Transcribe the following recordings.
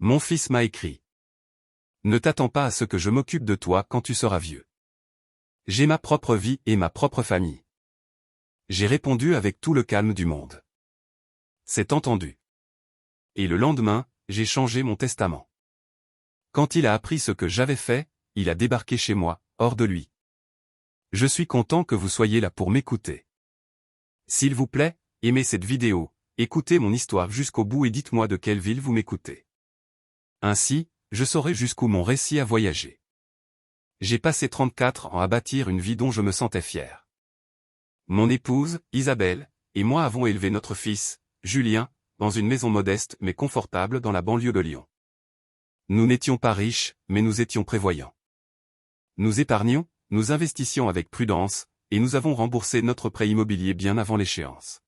Mon fils m'a écrit. Ne t'attends pas à ce que je m'occupe de toi quand tu seras vieux. J'ai ma propre vie et ma propre famille. J'ai répondu avec tout le calme du monde. C'est entendu. Et le lendemain, j'ai changé mon testament. Quand il a appris ce que j'avais fait, il a débarqué chez moi, hors de lui. Je suis content que vous soyez là pour m'écouter. S'il vous plaît, aimez cette vidéo, écoutez mon histoire jusqu'au bout et dites-moi de quelle ville vous m'écoutez. Ainsi, je saurai jusqu'où mon récit a voyagé. J'ai passé 34 ans à bâtir une vie dont je me sentais fier. Mon épouse, Isabelle, et moi avons élevé notre fils, Julien, dans une maison modeste mais confortable dans la banlieue de Lyon. Nous n'étions pas riches, mais nous étions prévoyants. Nous épargnions, nous investissions avec prudence, et nous avons remboursé notre prêt immobilier bien avant l'échéance.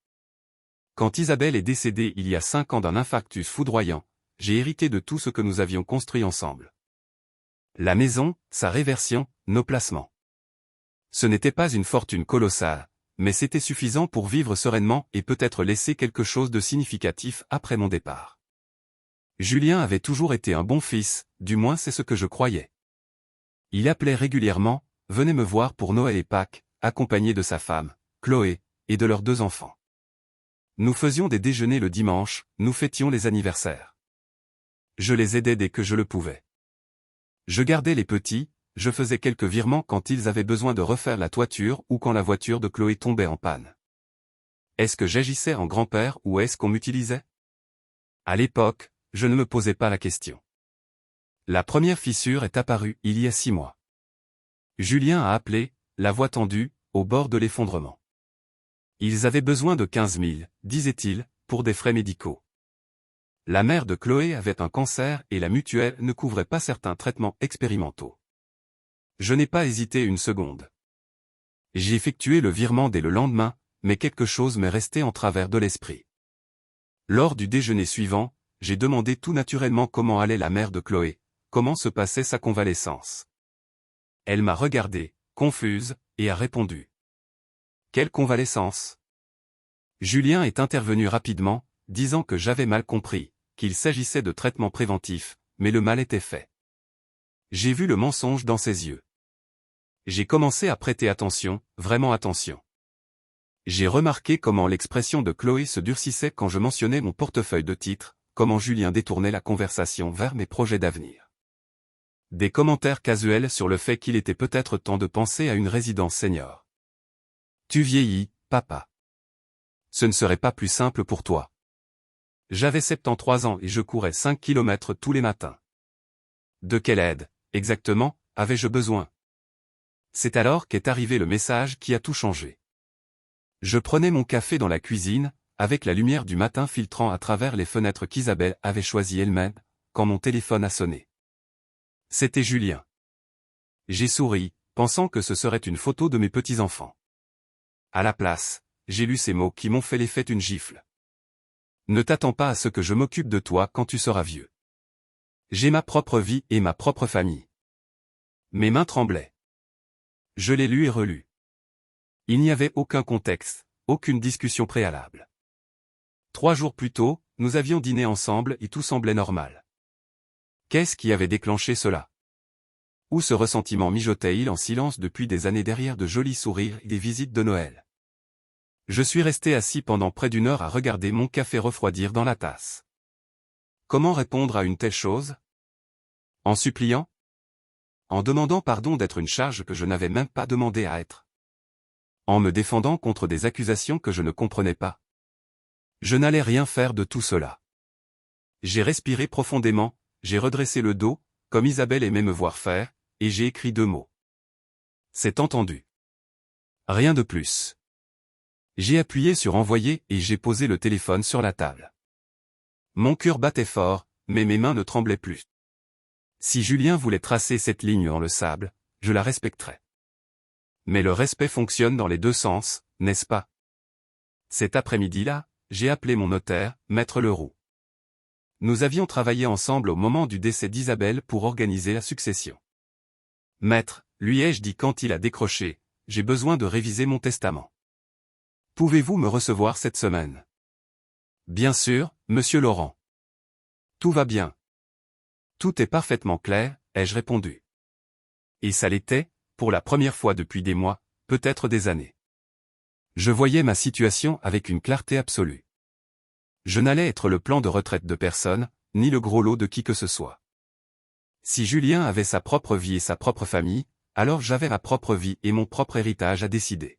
Quand Isabelle est décédée il y a 5 ans d'un infarctus foudroyant, j'ai hérité de tout ce que nous avions construit ensemble. La maison, sa réversion, nos placements. Ce n'était pas une fortune colossale, mais c'était suffisant pour vivre sereinement et peut-être laisser quelque chose de significatif après mon départ. Julien avait toujours été un bon fils, du moins c'est ce que je croyais. Il appelait régulièrement, venait me voir pour Noël et Pâques, accompagné de sa femme, Chloé, et de leurs 2 enfants. Nous faisions des déjeuners le dimanche, nous fêtions les anniversaires. Je les aidais dès que je le pouvais. Je gardais les petits, je faisais quelques virements quand ils avaient besoin de refaire la toiture ou quand la voiture de Chloé tombait en panne. Est-ce que j'agissais en grand-père ou est-ce qu'on m'utilisait? À l'époque, je ne me posais pas la question. La première fissure est apparue il y a 6 mois. Julien a appelé, la voix tendue, au bord de l'effondrement. Ils avaient besoin de 15 000, disait-il, pour des frais médicaux. La mère de Chloé avait un cancer et la mutuelle ne couvrait pas certains traitements expérimentaux. Je n'ai pas hésité une seconde. J'ai effectué le virement dès le lendemain, mais quelque chose m'est resté en travers de l'esprit. Lors du déjeuner suivant, j'ai demandé tout naturellement comment allait la mère de Chloé, comment se passait sa convalescence. Elle m'a regardé, confuse, et a répondu. Quelle convalescence? Julien est intervenu rapidement, disant que j'avais mal compris, qu'il s'agissait de traitements préventifs, mais le mal était fait. J'ai vu le mensonge dans ses yeux. J'ai commencé à prêter attention, vraiment attention. J'ai remarqué comment l'expression de Chloé se durcissait quand je mentionnais mon portefeuille de titres, comment Julien détournait la conversation vers mes projets d'avenir. Des commentaires casuels sur le fait qu'il était peut-être temps de penser à une résidence senior. Tu vieillis, papa. Ce ne serait pas plus simple pour toi. J'avais 73 ans et je courais 5 kilomètres tous les matins. De quelle aide, exactement, avais-je besoin? C'est alors qu'est arrivé le message qui a tout changé. Je prenais mon café dans la cuisine, avec la lumière du matin filtrant à travers les fenêtres qu'Isabelle avait choisies elle-même, quand mon téléphone a sonné. C'était Julien. J'ai souri, pensant que ce serait une photo de mes petits-enfants. À la place, j'ai lu ces mots qui m'ont fait l'effet d'une gifle. Ne t'attends pas à ce que je m'occupe de toi quand tu seras vieux. J'ai ma propre vie et ma propre famille. Mes mains tremblaient. Je l'ai lu et relu. Il n'y avait aucun contexte, aucune discussion préalable. 3 jours plus tôt, nous avions dîné ensemble et tout semblait normal. Qu'est-ce qui avait déclenché cela? Où ce ressentiment mijotait-il en silence depuis des années derrière de jolis sourires et des visites de Noël? Je suis resté assis pendant près d'1 heure à regarder mon café refroidir dans la tasse. Comment répondre à une telle chose? En suppliant? En demandant pardon d'être une charge que je n'avais même pas demandé à être? En me défendant contre des accusations que je ne comprenais pas? Je n'allais rien faire de tout cela. J'ai respiré profondément, j'ai redressé le dos, comme Isabelle aimait me voir faire, et j'ai écrit 2 mots. C'est entendu. Rien de plus. J'ai appuyé sur envoyer et j'ai posé le téléphone sur la table. Mon cœur battait fort, mais mes mains ne tremblaient plus. Si Julien voulait tracer cette ligne dans le sable, je la respecterais. Mais le respect fonctionne dans les 2 sens, n'est-ce pas? Cet après-midi-là, j'ai appelé mon notaire, Maître Leroux. Nous avions travaillé ensemble au moment du décès d'Isabelle pour organiser la succession. Maître, lui ai-je dit quand il a décroché, j'ai besoin de réviser mon testament. Pouvez-vous me recevoir cette semaine? Bien sûr, monsieur Laurent. Tout va bien. Tout est parfaitement clair, ai-je répondu. Et ça l'était, pour la première fois depuis des mois, peut-être des années. Je voyais ma situation avec une clarté absolue. Je n'allais être le plan de retraite de personne, ni le gros lot de qui que ce soit. Si Julien avait sa propre vie et sa propre famille, alors j'avais ma propre vie et mon propre héritage à décider.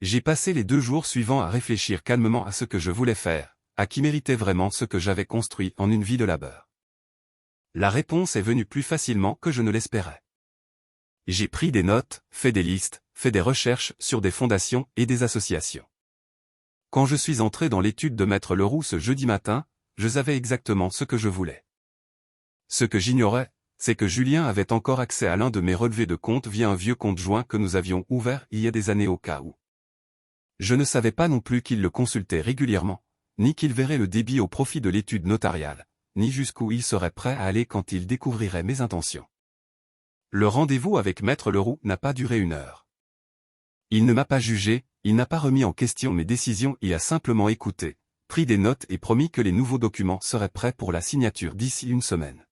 J'ai passé les 2 jours suivants à réfléchir calmement à ce que je voulais faire, à qui méritait vraiment ce que j'avais construit en une vie de labeur. La réponse est venue plus facilement que je ne l'espérais. J'ai pris des notes, fait des listes, fait des recherches sur des fondations et des associations. Quand je suis entré dans l'étude de Maître Leroux ce jeudi matin, je savais exactement ce que je voulais. Ce que j'ignorais, c'est que Julien avait encore accès à l'un de mes relevés de compte via un vieux compte joint que nous avions ouvert il y a des années au cas où. Je ne savais pas non plus qu'il le consultait régulièrement, ni qu'il verrait le débit au profit de l'étude notariale, ni jusqu'où il serait prêt à aller quand il découvrirait mes intentions. Le rendez-vous avec Maître Leroux n'a pas duré 1 heure. Il ne m'a pas jugé, il n'a pas remis en question mes décisions, il a simplement écouté, pris des notes et promis que les nouveaux documents seraient prêts pour la signature d'ici 1 semaine.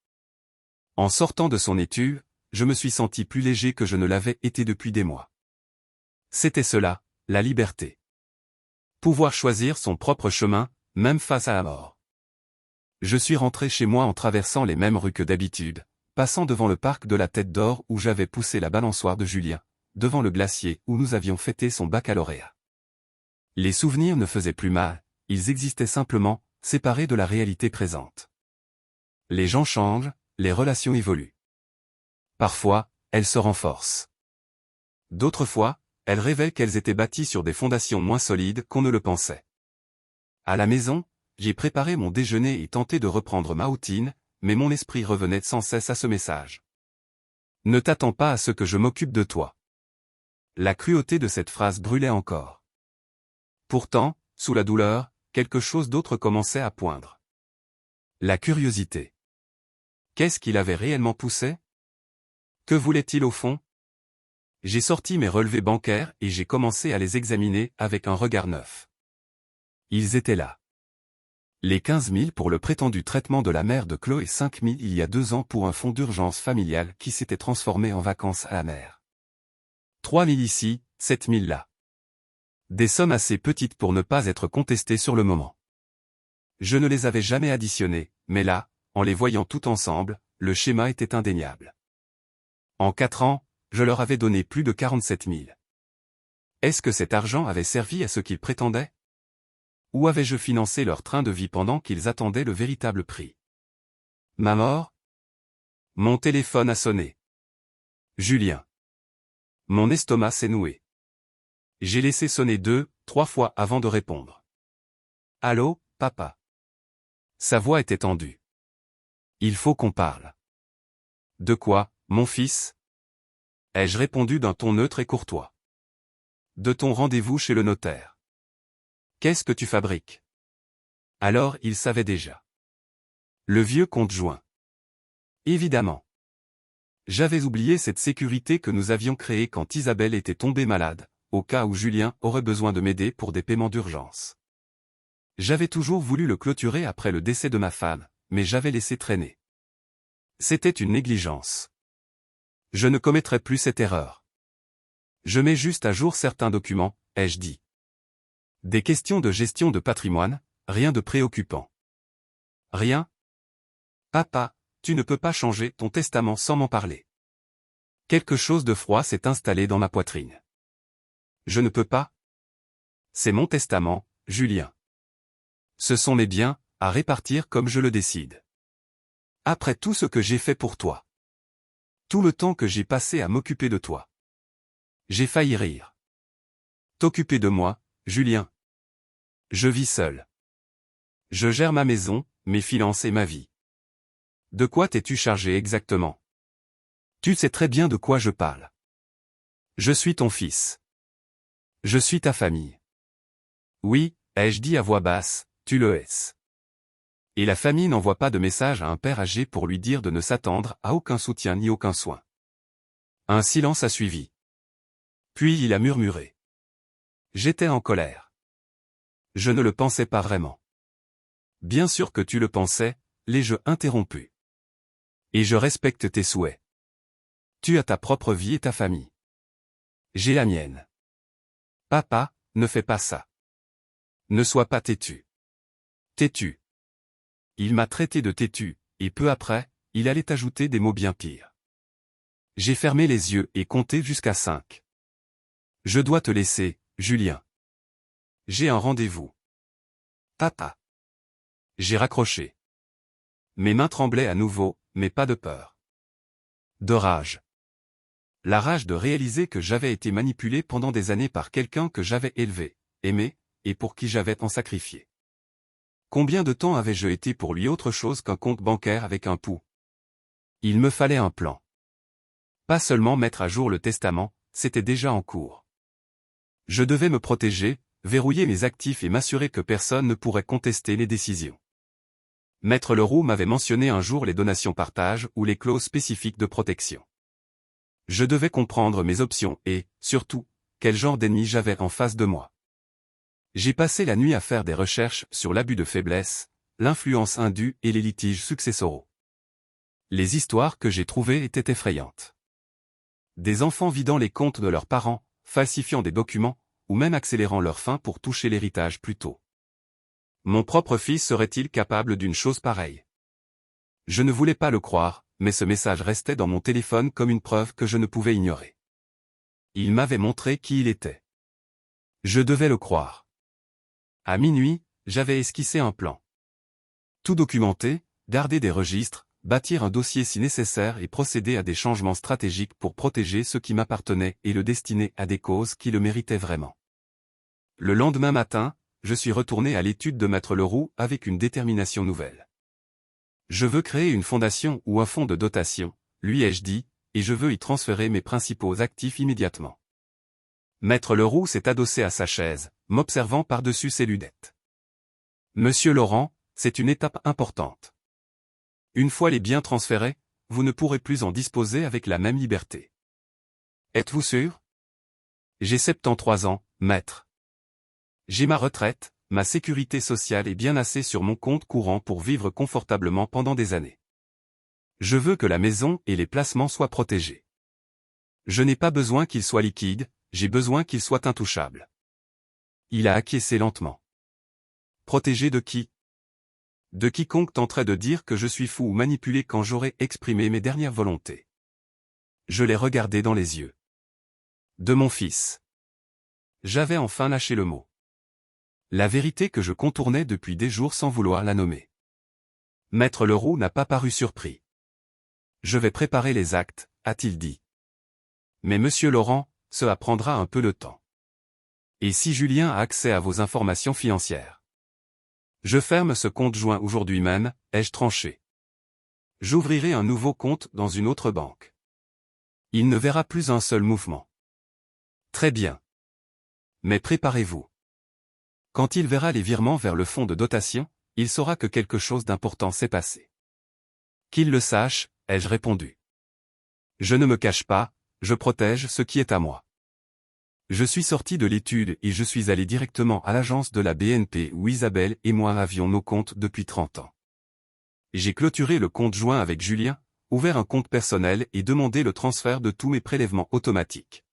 En sortant de son étude, je me suis senti plus léger que je ne l'avais été depuis des mois. C'était cela, la liberté. Pouvoir choisir son propre chemin, même face à la mort. Je suis rentré chez moi en traversant les mêmes rues que d'habitude, passant devant le parc de la Tête d'Or où j'avais poussé la balançoire de Julien, devant le glacier où nous avions fêté son baccalauréat. Les souvenirs ne faisaient plus mal, ils existaient simplement, séparés de la réalité présente. Les gens changent, les relations évoluent. Parfois, elles se renforcent. D'autres fois, elles révèlent qu'elles étaient bâties sur des fondations moins solides qu'on ne le pensait. À la maison, j'ai préparé mon déjeuner et tenté de reprendre ma routine, mais mon esprit revenait sans cesse à ce message. Ne t'attends pas à ce que je m'occupe de toi. La cruauté de cette phrase brûlait encore. Pourtant, sous la douleur, quelque chose d'autre commençait à poindre. La curiosité. Qu'est-ce qu'il avait réellement poussé? Que voulait-il au fond? J'ai sorti mes relevés bancaires et j'ai commencé à les examiner avec un regard neuf. Ils étaient là. Les 15 000 pour le prétendu traitement de la mère de Chloé et 5 000 il y a 2 ans pour un fonds d'urgence familial qui s'était transformé en vacances à la mer. 3 000 ici, 7 000 là. Des sommes assez petites pour ne pas être contestées sur le moment. Je ne les avais jamais additionnées, mais là, en les voyant tout ensemble, le schéma était indéniable. En 4 ans, je leur avais donné plus de 47 000. Est-ce que cet argent avait servi à ce qu'ils prétendaient? Ou avais-je financé leur train de vie pendant qu'ils attendaient le véritable prix? Ma mort? Mon téléphone a sonné. Julien. Mon estomac s'est noué. J'ai laissé sonner 2, 3 fois avant de répondre. Allô, papa? Sa voix était tendue. Il faut qu'on parle. De quoi, mon fils? Ai-je répondu d'un ton neutre et courtois. De ton rendez-vous chez le notaire. Qu'est-ce que tu fabriques? Alors il savait déjà. Le vieux compte joint. Évidemment. J'avais oublié cette sécurité que nous avions créée quand Isabelle était tombée malade, au cas où Julien aurait besoin de m'aider pour des paiements d'urgence. J'avais toujours voulu le clôturer après le décès de ma femme, mais j'avais laissé traîner. C'était une négligence. Je ne commettrai plus cette erreur. Je mets juste à jour certains documents, ai-je dit. Des questions de gestion de patrimoine, rien de préoccupant. Rien? Papa, tu ne peux pas changer ton testament sans m'en parler. Quelque chose de froid s'est installé dans ma poitrine. Je ne peux pas? C'est mon testament, Julien. Ce sont mes biens, à répartir comme je le décide. Après tout ce que j'ai fait pour toi. Tout le temps que j'ai passé à m'occuper de toi. J'ai failli rire. T'occuper de moi, Julien. Je vis seul. Je gère ma maison, mes finances et ma vie. De quoi t'es-tu chargé exactement? Tu sais très bien de quoi je parle. Je suis ton fils. Je suis ta famille. Oui, ai-je dit à voix basse, tu le es. Et la famille n'envoie pas de message à un père âgé pour lui dire de ne s'attendre à aucun soutien ni aucun soin. Un silence a suivi. Puis il a murmuré. J'étais en colère. Je ne le pensais pas vraiment. Bien sûr que tu le pensais, l'ai-je interrompu. Et je respecte tes souhaits. Tu as ta propre vie et ta famille. J'ai la mienne. Papa, ne fais pas ça. Ne sois pas têtu. Têtu. Il m'a traité de têtu, et peu après, il allait ajouter des mots bien pires. J'ai fermé les yeux et compté jusqu'à 5. Je dois te laisser, Julien. J'ai un rendez-vous. Papa. J'ai raccroché. Mes mains tremblaient à nouveau, mais pas de peur. De rage. La rage de réaliser que j'avais été manipulé pendant des années par quelqu'un que j'avais élevé, aimé, et pour qui j'avais tant sacrifié. Combien de temps avais-je été pour lui autre chose qu'un compte bancaire avec un pouls? Il me fallait un plan. Pas seulement mettre à jour le testament, c'était déjà en cours. Je devais me protéger, verrouiller mes actifs et m'assurer que personne ne pourrait contester les décisions. Maître Leroux m'avait mentionné un jour les donations-partage ou les clauses spécifiques de protection. Je devais comprendre mes options et, surtout, quel genre d'ennemi j'avais en face de moi. J'ai passé la nuit à faire des recherches sur l'abus de faiblesse, l'influence indue et les litiges successoraux. Les histoires que j'ai trouvées étaient effrayantes. Des enfants vidant les comptes de leurs parents, falsifiant des documents, ou même accélérant leur fin pour toucher l'héritage plus tôt. Mon propre fils serait-il capable d'une chose pareille? Je ne voulais pas le croire, mais ce message restait dans mon téléphone comme une preuve que je ne pouvais ignorer. Il m'avait montré qui il était. Je devais le croire. À minuit, j'avais esquissé un plan. Tout documenter, garder des registres, bâtir un dossier si nécessaire et procéder à des changements stratégiques pour protéger ce qui m'appartenait et le destiner à des causes qui le méritaient vraiment. Le lendemain matin, je suis retourné à l'étude de Maître Leroux avec une détermination nouvelle. Je veux créer une fondation ou un fonds de dotation, lui ai-je dit, et je veux y transférer mes principaux actifs immédiatement. Maître Leroux s'est adossé à sa chaise, m'observant par-dessus ses lunettes. Monsieur Laurent, c'est une étape importante. Une fois les biens transférés, vous ne pourrez plus en disposer avec la même liberté. Êtes-vous sûr? J'ai 73 ans, maître. J'ai ma retraite, ma sécurité sociale et bien assez sur mon compte courant pour vivre confortablement pendant des années. Je veux que la maison et les placements soient protégés. Je n'ai pas besoin qu'ils soient liquides, j'ai besoin qu'ils soient intouchables. Il a acquiescé lentement. Protégé de qui? De quiconque tenterait de dire que je suis fou ou manipulé quand j'aurai exprimé mes dernières volontés. Je l'ai regardé dans les yeux. De mon fils. J'avais enfin lâché le mot. La vérité que je contournais depuis des jours sans vouloir la nommer. Maître Leroux n'a pas paru surpris. Je vais préparer les actes, a-t-il dit. Mais monsieur Laurent, cela prendra un peu de temps. Et si Julien a accès à vos informations financières? Je ferme ce compte joint aujourd'hui même, ai-je tranché. J'ouvrirai un nouveau compte dans une autre banque. Il ne verra plus un seul mouvement. Très bien. Mais préparez-vous. Quand il verra les virements vers le fonds de dotation, il saura que quelque chose d'important s'est passé. Qu'il le sache, ai-je répondu. Je ne me cache pas, je protège ce qui est à moi. Je suis sorti de l'étude et je suis allé directement à l'agence de la BNP où Isabelle et moi avions nos comptes depuis 30 ans. J'ai clôturé le compte joint avec Julien, ouvert un compte personnel et demandé le transfert de tous mes prélèvements automatiques.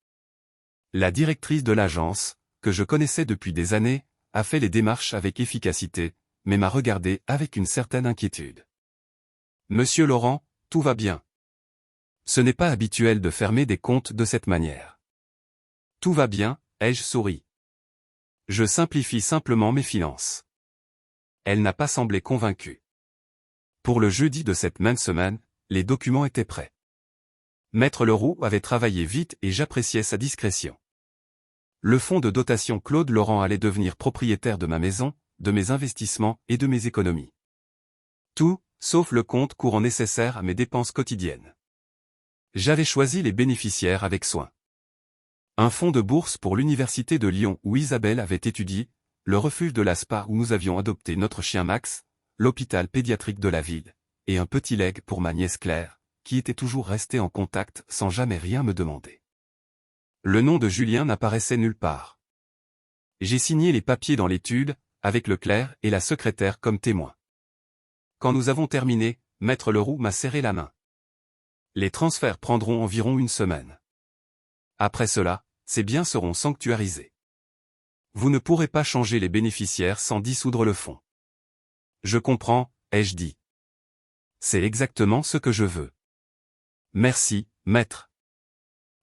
La directrice de l'agence, que je connaissais depuis des années, a fait les démarches avec efficacité, mais m'a regardé avec une certaine inquiétude. Monsieur Laurent, tout va bien. Ce n'est pas habituel de fermer des comptes de cette manière. Tout va bien, ai-je souri. Je simplifie simplement mes finances. Elle n'a pas semblé convaincue. Pour le jeudi de cette même semaine, les documents étaient prêts. Maître Leroux avait travaillé vite et j'appréciais sa discrétion. Le fonds de dotation Claude Laurent allait devenir propriétaire de ma maison, de mes investissements et de mes économies. Tout, sauf le compte courant nécessaire à mes dépenses quotidiennes. J'avais choisi les bénéficiaires avec soin. Un fonds de bourse pour l'université de Lyon où Isabelle avait étudié, le refuge de la Spa où nous avions adopté notre chien Max, l'hôpital pédiatrique de la ville, et un petit legs pour ma nièce Claire, qui était toujours restée en contact sans jamais rien me demander. Le nom de Julien n'apparaissait nulle part. J'ai signé les papiers dans l'étude, avec le clerc et la secrétaire comme témoins. Quand nous avons terminé, Maître Leroux m'a serré la main. Les transferts prendront environ une semaine. Après cela, ces biens seront sanctuarisés. Vous ne pourrez pas changer les bénéficiaires sans dissoudre le fonds. Je comprends, ai-je dit. C'est exactement ce que je veux. Merci, maître.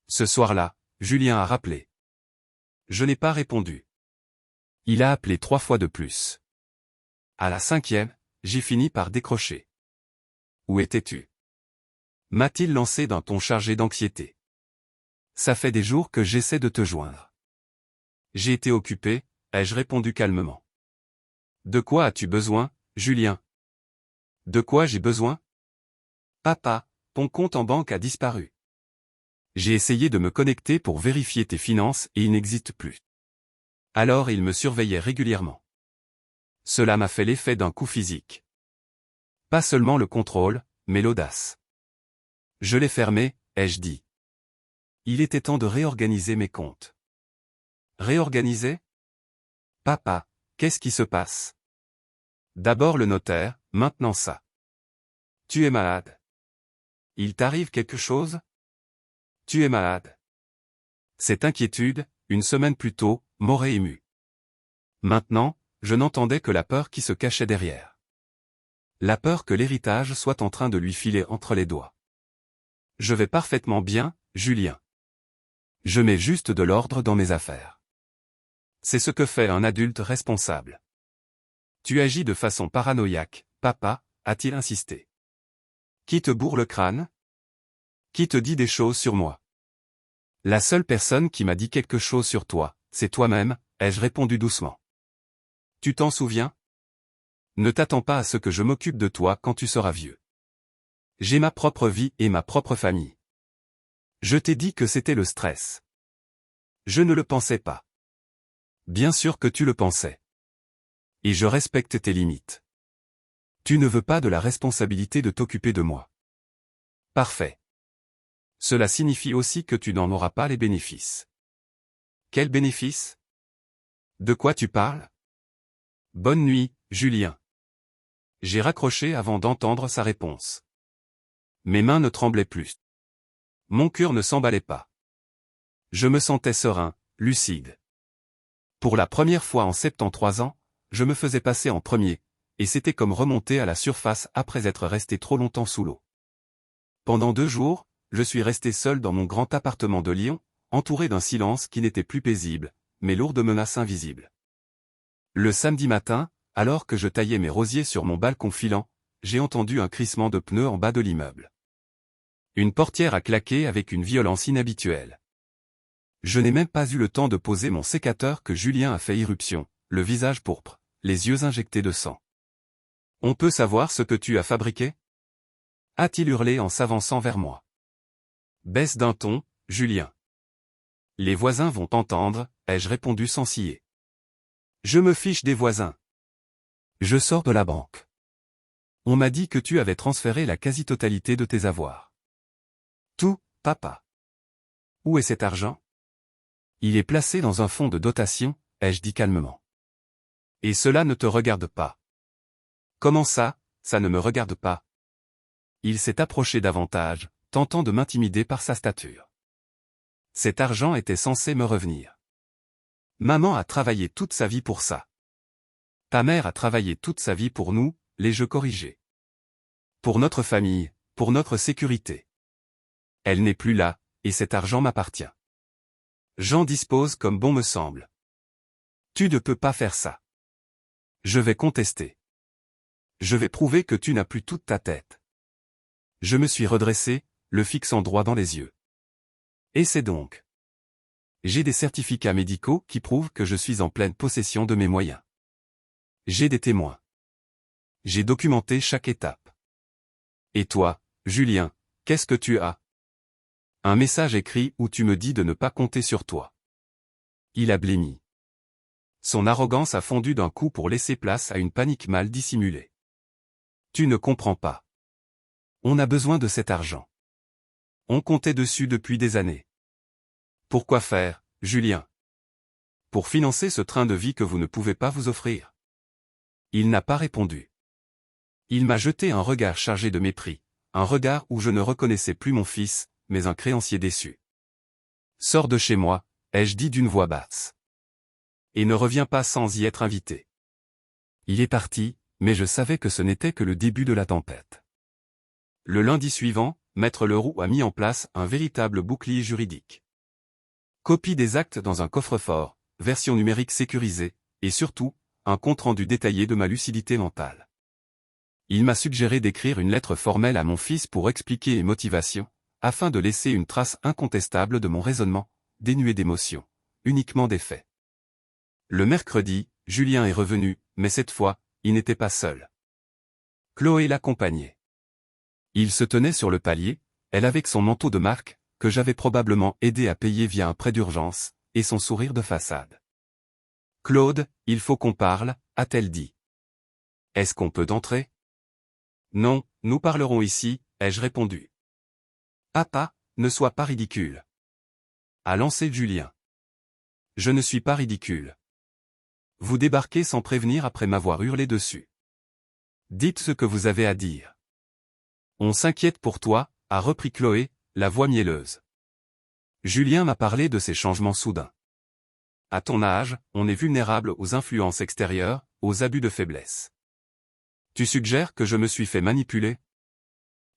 Ce soir-là, Julien a rappelé. Je n'ai pas répondu. Il a appelé 3 fois de plus. À la 5e, j'ai fini par décrocher. Où étais-tu? M'a-t-il lancé d'un ton chargé d'anxiété. Ça fait des jours que j'essaie de te joindre. J'ai été occupé, ai-je répondu calmement. De quoi as-tu besoin, Julien? De quoi j'ai besoin? Papa, ton compte en banque a disparu. J'ai essayé de me connecter pour vérifier tes finances et il n'existe plus. Alors il me surveillait régulièrement. Cela m'a fait l'effet d'un coup physique. Pas seulement le contrôle, mais l'audace. Je l'ai fermé, ai-je dit. Il était temps de réorganiser mes comptes. Réorganiser? Papa, qu'est-ce qui se passe? D'abord le notaire, maintenant ça. Tu es malade. Il t'arrive quelque chose? Tu es malade. Cette inquiétude, une semaine plus tôt, m'aurait ému. Maintenant, je n'entendais que la peur qui se cachait derrière. La peur que l'héritage soit en train de lui filer entre les doigts. Je vais parfaitement bien, Julien. Je mets juste de l'ordre dans mes affaires. C'est ce que fait un adulte responsable. Tu agis de façon paranoïaque, papa, a-t-il insisté. Qui te bourre le crâne? Qui te dit des choses sur moi? La seule personne qui m'a dit quelque chose sur toi, c'est toi-même, ai-je répondu doucement. Tu t'en souviens? Ne t'attends pas à ce que je m'occupe de toi quand tu seras vieux. J'ai ma propre vie et ma propre famille. Je t'ai dit que c'était le stress. Je ne le pensais pas. Bien sûr que tu le pensais. Et je respecte tes limites. Tu ne veux pas de la responsabilité de t'occuper de moi. Parfait. Cela signifie aussi que tu n'en auras pas les bénéfices. Quels bénéfices? De quoi tu parles? Bonne nuit, Julien. J'ai raccroché avant d'entendre sa réponse. Mes mains ne tremblaient plus. Mon cœur ne s'emballait pas. Je me sentais serein, lucide. Pour la première fois en 73 ans, je me faisais passer en premier, et c'était comme remonter à la surface après être resté trop longtemps sous l'eau. Pendant 2 jours, je suis resté seul dans mon grand appartement de Lyon, entouré d'un silence qui n'était plus paisible, mais lourd de menaces invisibles. Le samedi matin, alors que je taillais mes rosiers sur mon balcon filant, j'ai entendu un crissement de pneus en bas de l'immeuble. Une portière a claqué avec une violence inhabituelle. Je n'ai même pas eu le temps de poser mon sécateur que Julien a fait irruption, le visage pourpre, les yeux injectés de sang. « On peut savoir ce que tu as fabriqué ?» a-t-il hurlé en s'avançant vers moi. Baisse d'un ton, Julien. Les voisins vont entendre, ai-je répondu sans ciller. Je me fiche des voisins. Je sors de la banque. On m'a dit que tu avais transféré la quasi-totalité de tes avoirs. Tout, papa. Où est cet argent? Il est placé dans un fonds de dotation, ai-je dit calmement. Et cela ne te regarde pas. Comment ça, ça ne me regarde pas? Il s'est approché davantage, tentant de m'intimider par sa stature. Cet argent était censé me revenir. Maman a travaillé toute sa vie pour ça. Ta mère a travaillé toute sa vie pour nous, l'ai-je corrigé. Pour notre famille, pour notre sécurité. Elle n'est plus là, et cet argent m'appartient. J'en dispose comme bon me semble. Tu ne peux pas faire ça. Je vais contester. Je vais prouver que tu n'as plus toute ta tête. Je me suis redressé, le fixant droit dans les yeux. Et c'est donc. J'ai des certificats médicaux qui prouvent que je suis en pleine possession de mes moyens. J'ai des témoins. J'ai documenté chaque étape. Et toi, Julien, qu'est-ce que tu as? Un message écrit où tu me dis de ne pas compter sur toi. Il a blêmi. Son arrogance a fondu d'un coup pour laisser place à une panique mal dissimulée. Tu ne comprends pas. On a besoin de cet argent. On comptait dessus depuis des années. Pourquoi faire, Julien? Pour financer ce train de vie que vous ne pouvez pas vous offrir. Il n'a pas répondu. Il m'a jeté un regard chargé de mépris, un regard où je ne reconnaissais plus mon fils, mais un créancier déçu. Sors de chez moi, ai-je dit d'une voix basse. Et ne reviens pas sans y être invité. Il est parti, mais je savais que ce n'était que le début de la tempête. Le lundi suivant, Maître Leroux a mis en place un véritable bouclier juridique. Copie des actes dans un coffre-fort, version numérique sécurisée, et surtout, un compte-rendu détaillé de ma lucidité mentale. Il m'a suggéré d'écrire une lettre formelle à mon fils pour expliquer mes motivations, afin de laisser une trace incontestable de mon raisonnement, dénué d'émotion, uniquement des faits. Le mercredi, Julien est revenu, mais cette fois, il n'était pas seul. Chloé l'accompagnait. Il se tenait sur le palier, elle avec son manteau de marque, que j'avais probablement aidé à payer via un prêt d'urgence, et son sourire de façade. « Claude, il faut qu'on parle », a-t-elle dit. « Est-ce qu'on peut entrer ?»« Non, nous parlerons ici », ai-je répondu. « Papa, ne sois pas ridicule. » a lancé Julien. « Je ne suis pas ridicule. Vous débarquez sans prévenir après m'avoir hurlé dessus. Dites ce que vous avez à dire. » On s'inquiète pour toi, a repris Chloé, la voix mielleuse. Julien m'a parlé de ces changements soudains. À ton âge, on est vulnérable aux influences extérieures, aux abus de faiblesse. Tu suggères que je me suis fait manipuler?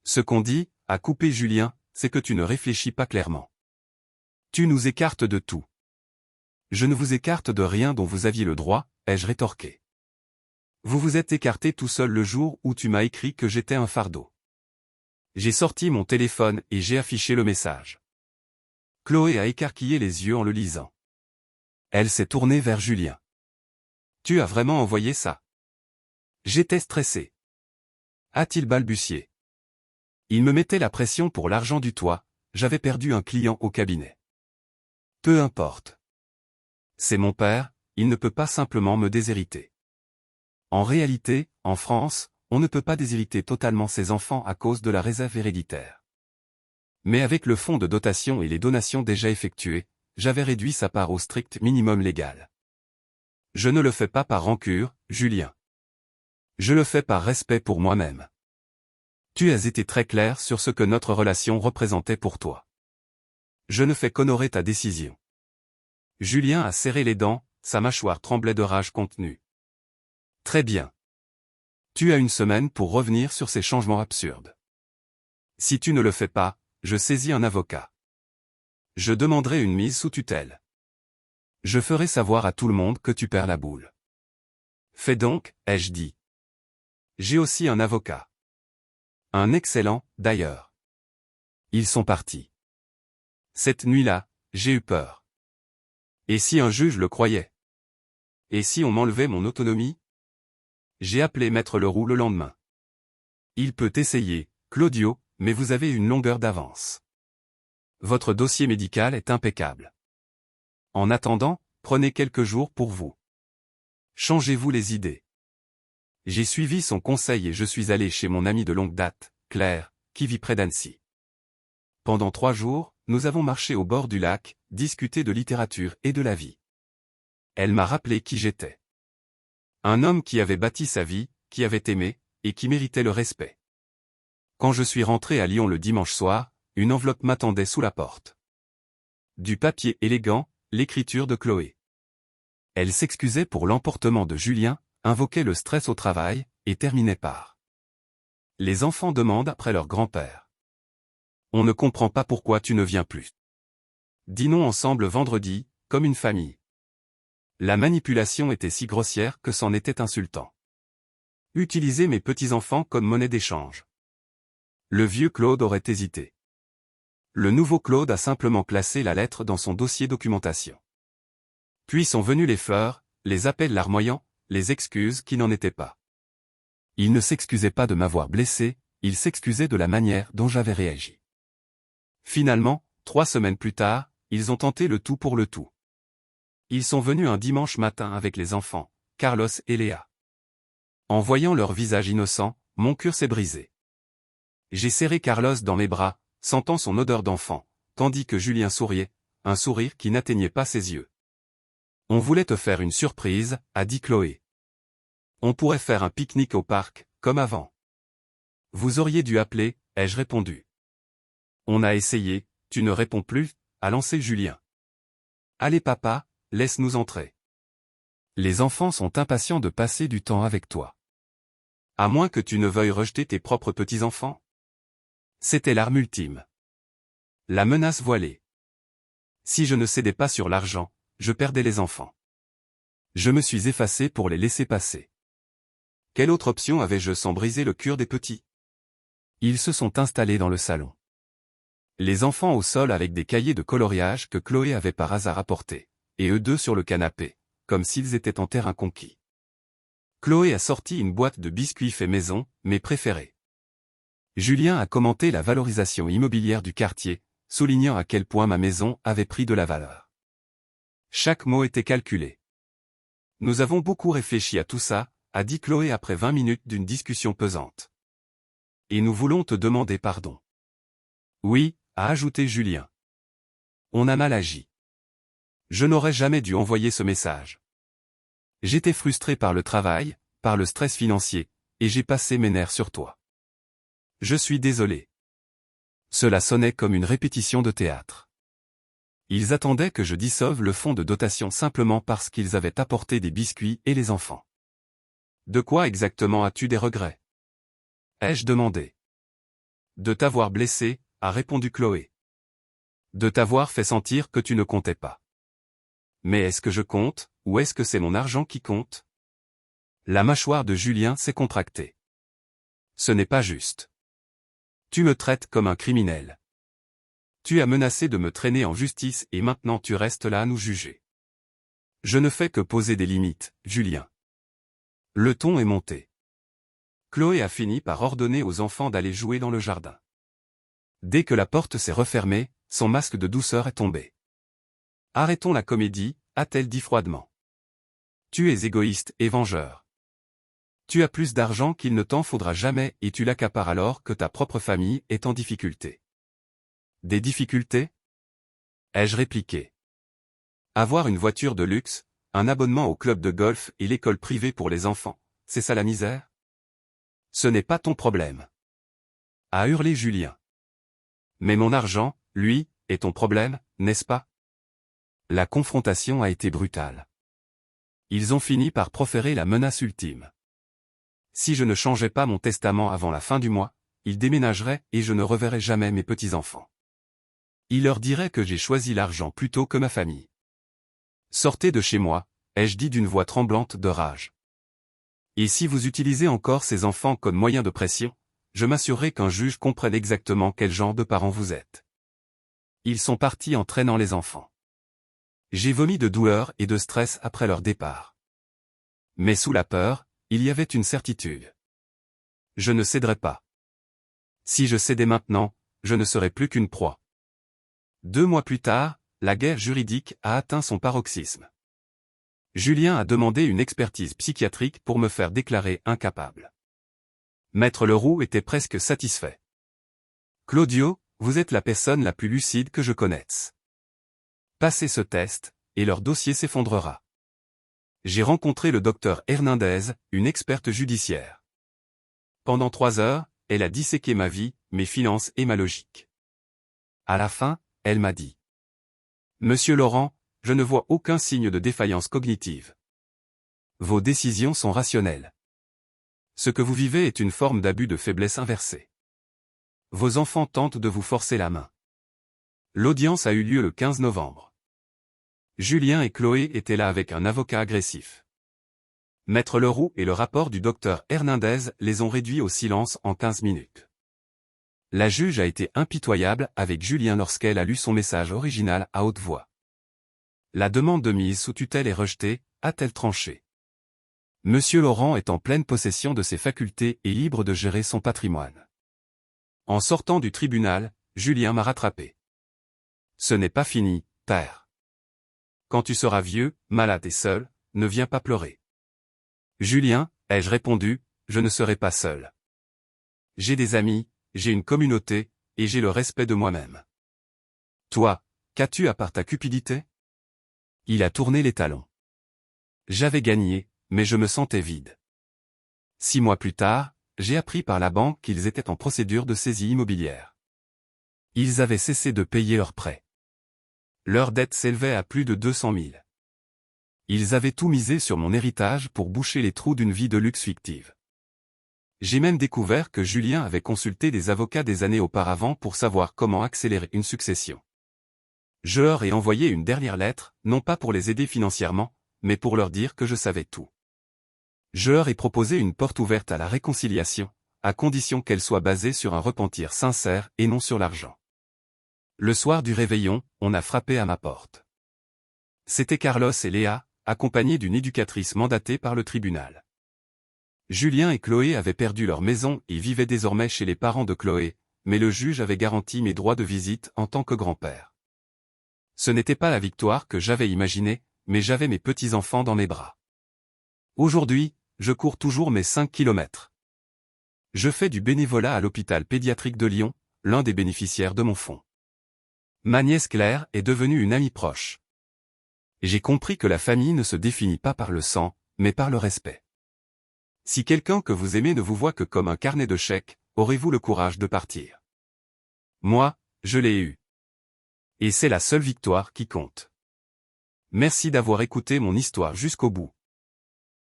Ce qu'on dit, a coupé Julien, c'est que tu ne réfléchis pas clairement. Tu nous écartes de tout. Je ne vous écarte de rien dont vous aviez le droit, ai-je rétorqué. Vous vous êtes écarté tout seul le jour où tu m'as écrit que j'étais un fardeau. J'ai sorti mon téléphone et j'ai affiché le message. Chloé a écarquillé les yeux en le lisant. Elle s'est tournée vers Julien. Tu as vraiment envoyé ça? J'étais stressé. A-t-il balbutié. Il me mettait la pression pour l'argent du toit, j'avais perdu un client au cabinet. Peu importe. C'est mon père, il ne peut pas simplement me déshériter. En réalité, en France, on ne peut pas déshériter totalement ses enfants à cause de la réserve héréditaire. Mais avec le fonds de dotation et les donations déjà effectuées, j'avais réduit sa part au strict minimum légal. Je ne le fais pas par rancune, Julien. Je le fais par respect pour moi-même. Tu as été très clair sur ce que notre relation représentait pour toi. Je ne fais qu'honorer ta décision. Julien a serré les dents, sa mâchoire tremblait de rage contenue. Très bien. Tu as une semaine pour revenir sur ces changements absurdes. Si tu ne le fais pas, je saisis un avocat. Je demanderai une mise sous tutelle. Je ferai savoir à tout le monde que tu perds la boule. Fais donc, ai-je dit. J'ai aussi un avocat. Un excellent, d'ailleurs. Ils sont partis. Cette nuit-là, j'ai eu peur. Et si un juge le croyait? Et si on m'enlevait mon autonomie? J'ai appelé Maître Leroux le lendemain. Il peut essayer, Claudio, mais vous avez une longueur d'avance. Votre dossier médical est impeccable. En attendant, prenez quelques jours pour vous. Changez-vous les idées. J'ai suivi son conseil et je suis allé chez mon amie de longue date, Claire, qui vit près d'Annecy. Pendant 3 jours, nous avons marché au bord du lac, discuté de littérature et de la vie. Elle m'a rappelé qui j'étais. Un homme qui avait bâti sa vie, qui avait aimé, et qui méritait le respect. Quand je suis rentré à Lyon le dimanche soir, une enveloppe m'attendait sous la porte. Du papier élégant, l'écriture de Chloé. Elle s'excusait pour l'emportement de Julien, invoquait le stress au travail, et terminait par. Les enfants demandent après leur grand-père. On ne comprend pas pourquoi tu ne viens plus. Dînons ensemble vendredi, comme une famille. La manipulation était si grossière que c'en était insultant. Utiliser mes petits-enfants comme monnaie d'échange. Le vieux Claude aurait hésité. Le nouveau Claude a simplement classé la lettre dans son dossier documentation. Puis sont venues les fleurs, les appels larmoyants, les excuses qui n'en étaient pas. Il ne s'excusait pas de m'avoir blessé, il s'excusait de la manière dont j'avais réagi. Finalement, 3 semaines plus tard, ils ont tenté le tout pour le tout. Ils sont venus un dimanche matin avec les enfants, Carlos et Léa. En voyant leur visage innocent, mon cœur s'est brisé. J'ai serré Carlos dans mes bras, sentant son odeur d'enfant, tandis que Julien souriait, un sourire qui n'atteignait pas ses yeux. On voulait te faire une surprise, a dit Chloé. On pourrait faire un pique-nique au parc, comme avant. Vous auriez dû appeler, ai-je répondu. On a essayé, tu ne réponds plus, a lancé Julien. Allez papa, laisse-nous entrer. Les enfants sont impatients de passer du temps avec toi. À moins que tu ne veuilles rejeter tes propres petits-enfants. C'était l'arme ultime. La menace voilée. Si je ne cédais pas sur l'argent, je perdais les enfants. Je me suis effacé pour les laisser passer. Quelle autre option avais-je sans briser le cœur des petits? Ils se sont installés dans le salon. Les enfants au sol avec des cahiers de coloriage que Chloé avait par hasard apportés, et eux deux sur le canapé, comme s'ils étaient en terrain conquis. Chloé a sorti une boîte de biscuits faits maison, mes préférés. Julien a commenté la valorisation immobilière du quartier, soulignant à quel point ma maison avait pris de la valeur. Chaque mot était calculé. Nous avons beaucoup réfléchi à tout ça, a dit Chloé après 20 minutes d'une discussion pesante. Et nous voulons te demander pardon. Oui, a ajouté Julien. On a mal agi. Je n'aurais jamais dû envoyer ce message. J'étais frustré par le travail, par le stress financier, et j'ai passé mes nerfs sur toi. Je suis désolé. Cela sonnait comme une répétition de théâtre. Ils attendaient que je dissolve le fonds de dotation simplement parce qu'ils avaient apporté des biscuits et les enfants. De quoi exactement as-tu des regrets? Ai-je demandé. De t'avoir blessé, a répondu Chloé. De t'avoir fait sentir que tu ne comptais pas. Mais est-ce que je compte, ou est-ce que c'est mon argent qui compte? La mâchoire de Julien s'est contractée. Ce n'est pas juste. Tu me traites comme un criminel. Tu as menacé de me traîner en justice et maintenant tu restes là à nous juger. Je ne fais que poser des limites, Julien. Le ton est monté. Chloé a fini par ordonner aux enfants d'aller jouer dans le jardin. Dès que la porte s'est refermée, son masque de douceur est tombé. Arrêtons la comédie, a-t-elle dit froidement. Tu es égoïste et vengeur. Tu as plus d'argent qu'il ne t'en faudra jamais et tu l'accapares alors que ta propre famille est en difficulté. Des difficultés? Ai-je répliqué. Avoir une voiture de luxe, un abonnement au club de golf et l'école privée pour les enfants, c'est ça la misère? Ce n'est pas ton problème. A hurlé Julien. Mais mon argent, lui, est ton problème, n'est-ce pas? La confrontation a été brutale. Ils ont fini par proférer la menace ultime. Si je ne changeais pas mon testament avant la fin du mois, ils déménageraient et je ne reverrais jamais mes petits-enfants. Ils leur diraient que j'ai choisi l'argent plutôt que ma famille. Sortez de chez moi, ai-je dit d'une voix tremblante de rage. Et si vous utilisez encore ces enfants comme moyen de pression, je m'assurerai qu'un juge comprenne exactement quel genre de parents vous êtes. Ils sont partis en traînant les enfants. J'ai vomi de douleur et de stress après leur départ. Mais sous la peur, il y avait une certitude. Je ne céderai pas. Si je cédais maintenant, je ne serais plus qu'une proie. 2 mois plus tard, la guerre juridique a atteint son paroxysme. Julien a demandé une expertise psychiatrique pour me faire déclarer incapable. Maître Leroux était presque satisfait. Claudio, vous êtes la personne la plus lucide que je connaisse. Passez ce test, et leur dossier s'effondrera. J'ai rencontré le docteur Hernandez, une experte judiciaire. Pendant 3 heures, elle a disséqué ma vie, mes finances et ma logique. À la fin, elle m'a dit. Monsieur Laurent, je ne vois aucun signe de défaillance cognitive. Vos décisions sont rationnelles. Ce que vous vivez est une forme d'abus de faiblesse inversée. Vos enfants tentent de vous forcer la main. L'audience a eu lieu le 15 novembre. Julien et Chloé étaient là avec un avocat agressif. Maître Leroux et le rapport du docteur Hernandez les ont réduits au silence en 15 minutes. La juge a été impitoyable avec Julien lorsqu'elle a lu son message original à haute voix. La demande de mise sous tutelle est rejetée, a-t-elle tranché. Monsieur Laurent est en pleine possession de ses facultés et libre de gérer son patrimoine. En sortant du tribunal, Julien m'a rattrapé. Ce n'est pas fini, père. Quand tu seras vieux, malade et seul, ne viens pas pleurer. Julien, ai-je répondu, je ne serai pas seul. J'ai des amis, j'ai une communauté, et j'ai le respect de moi-même. Toi, qu'as-tu à part ta cupidité? Il a tourné les talons. J'avais gagné, mais je me sentais vide. 6 mois plus tard, j'ai appris par la banque qu'ils étaient en procédure de saisie immobilière. Ils avaient cessé de payer leurs prêts. Leur dette s'élevait à plus de 200 000. Ils avaient tout misé sur mon héritage pour boucher les trous d'une vie de luxe fictive. J'ai même découvert que Julien avait consulté des avocats des années auparavant pour savoir comment accélérer une succession. Je leur ai envoyé une dernière lettre, non pas pour les aider financièrement, mais pour leur dire que je savais tout. Je leur ai proposé une porte ouverte à la réconciliation, à condition qu'elle soit basée sur un repentir sincère et non sur l'argent. Le soir du réveillon, on a frappé à ma porte. C'étaient Carlos et Léa, accompagnés d'une éducatrice mandatée par le tribunal. Julien et Chloé avaient perdu leur maison et vivaient désormais chez les parents de Chloé, mais le juge avait garanti mes droits de visite en tant que grand-père. Ce n'était pas la victoire que j'avais imaginée, mais j'avais mes petits-enfants dans mes bras. Aujourd'hui, je cours toujours mes 5 kilomètres. Je fais du bénévolat à l'hôpital pédiatrique de Lyon, l'un des bénéficiaires de mon fonds. Ma nièce Claire est devenue une amie proche. J'ai compris que la famille ne se définit pas par le sang, mais par le respect. Si quelqu'un que vous aimez ne vous voit que comme un carnet de chèques, aurez-vous le courage de partir? Moi, je l'ai eu. Et c'est la seule victoire qui compte. Merci d'avoir écouté mon histoire jusqu'au bout.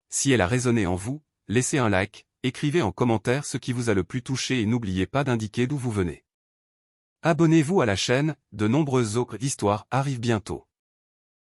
Si elle a résonné en vous, laissez un like, écrivez en commentaire ce qui vous a le plus touché et n'oubliez pas d'indiquer d'où vous venez. Abonnez-vous à la chaîne, de nombreuses autres histoires arrivent bientôt.